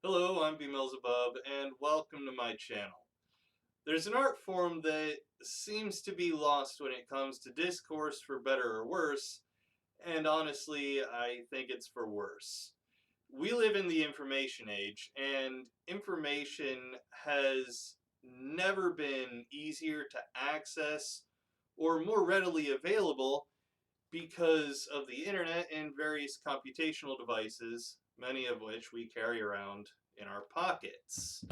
Hello, I'm BMillzebub, and welcome to my channel. There's an art form that seems to be lost when it comes to discourse for better or worse, and honestly, I think it's for worse. We live in the information age, and information has never been easier to access or more readily available because of the internet and various computational devices, many of which we carry around in our pockets.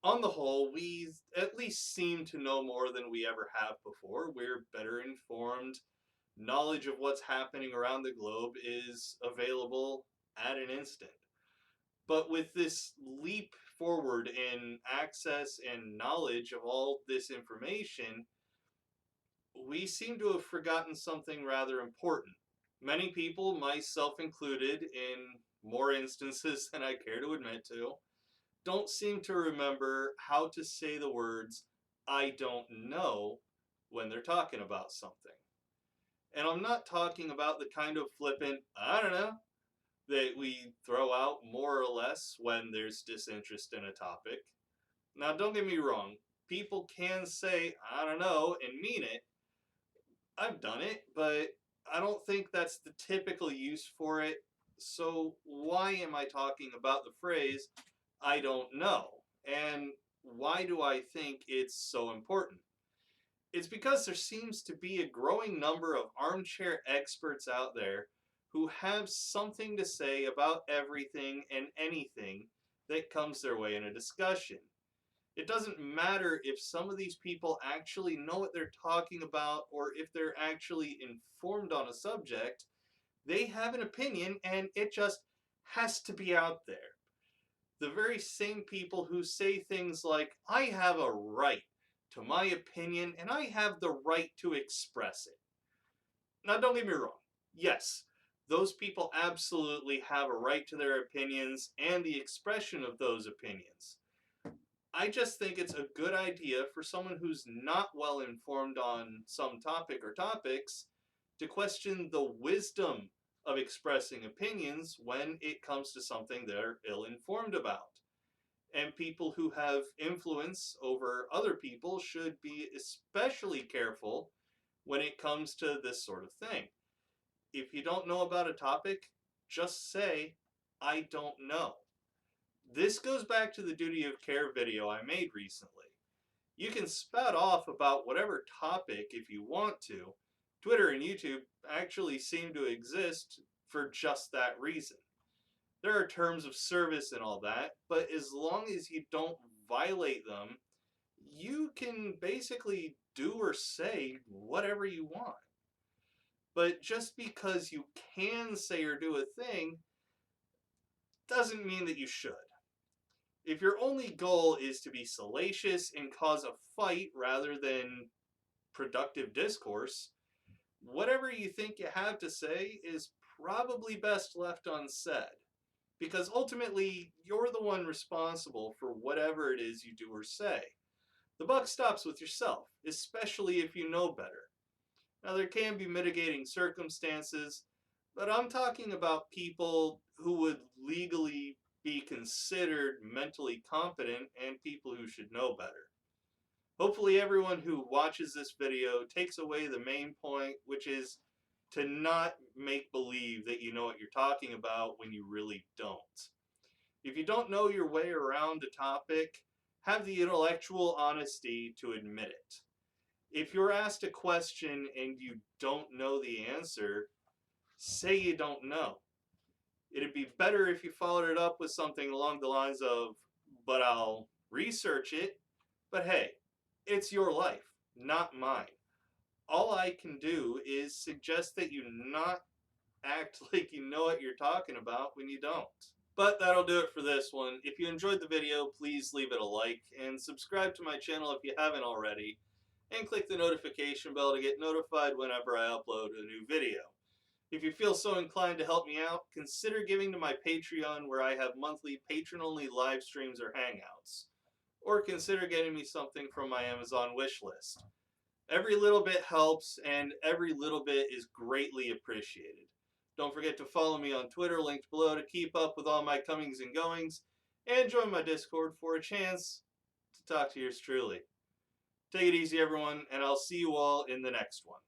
On the whole, we at least seem to know more than we ever have before. We're better informed. Knowledge of what's happening around the globe is available at an instant. But with this leap forward in access and knowledge of all this information, we seem to have forgotten something rather important. Many people, myself included, in more instances than I care to admit to, don't seem to remember how to say the words, I don't know, when they're talking about something. And I'm not talking about the kind of flippant, I don't know, that we throw out more or less when there's disinterest in a topic. Now, don't get me wrong, people can say, I don't know, and mean it. I've done it, but I don't think that's the typical use for it. So, why am I talking about the phrase, I don't know? And why do I think it's so important? It's because there seems to be a growing number of armchair experts out there who have something to say about everything and anything that comes their way in a discussion. It doesn't matter if some of these people actually know what they're talking about or if they're actually informed on a subject. They have an opinion and it just has to be out there. The very same people who say things like, I have a right to my opinion and I have the right to express it. Now, don't get me wrong. Yes, those people absolutely have a right to their opinions and the expression of those opinions. I just think it's a good idea for someone who's not well informed on some topic or topics to question the wisdom of expressing opinions when it comes to something they're ill informed about. And people who have influence over other people should be especially careful when it comes to this sort of thing. If you don't know about a topic, just say, I don't know. This goes back to the duty of care video I made recently. You can spout off about whatever topic if you want to. Twitter and YouTube actually seem to exist for just that reason. There are terms of service and all that, but as long as you don't violate them, you can basically do or say whatever you want. But just because you can say or do a thing doesn't mean that you should. If your only goal is to be salacious and cause a fight rather than productive discourse, whatever you think you have to say is probably best left unsaid. Because ultimately, you're the one responsible for whatever it is you do or say. The buck stops with yourself, especially if you know better. Now, there can be mitigating circumstances, but I'm talking about people who would legally be considered mentally competent and people who should know better. Hopefully everyone who watches this video takes away the main point, which is to not make believe that you know what you're talking about when you really don't. If you don't know your way around a topic, have the intellectual honesty to admit it. If you're asked a question and you don't know the answer, say you don't know. It'd be better if you followed it up with something along the lines of, but I'll research it. But hey, it's your life, not mine. All I can do is suggest that you not act like you know what you're talking about when you don't. But that'll do it for this one. If you enjoyed the video, please leave it a like and subscribe to my channel if you haven't already, and click the notification bell to get notified whenever I upload a new video. If you feel so inclined to help me out, consider giving to my Patreon where I have monthly patron-only live streams or hangouts. Or consider getting me something from my Amazon wish list. Every little bit helps, and every little bit is greatly appreciated. Don't forget to follow me on Twitter, linked below, to keep up with all my comings and goings. and join my Discord for a chance to talk to yours truly. Take it easy, everyone, and I'll see you all in the next one.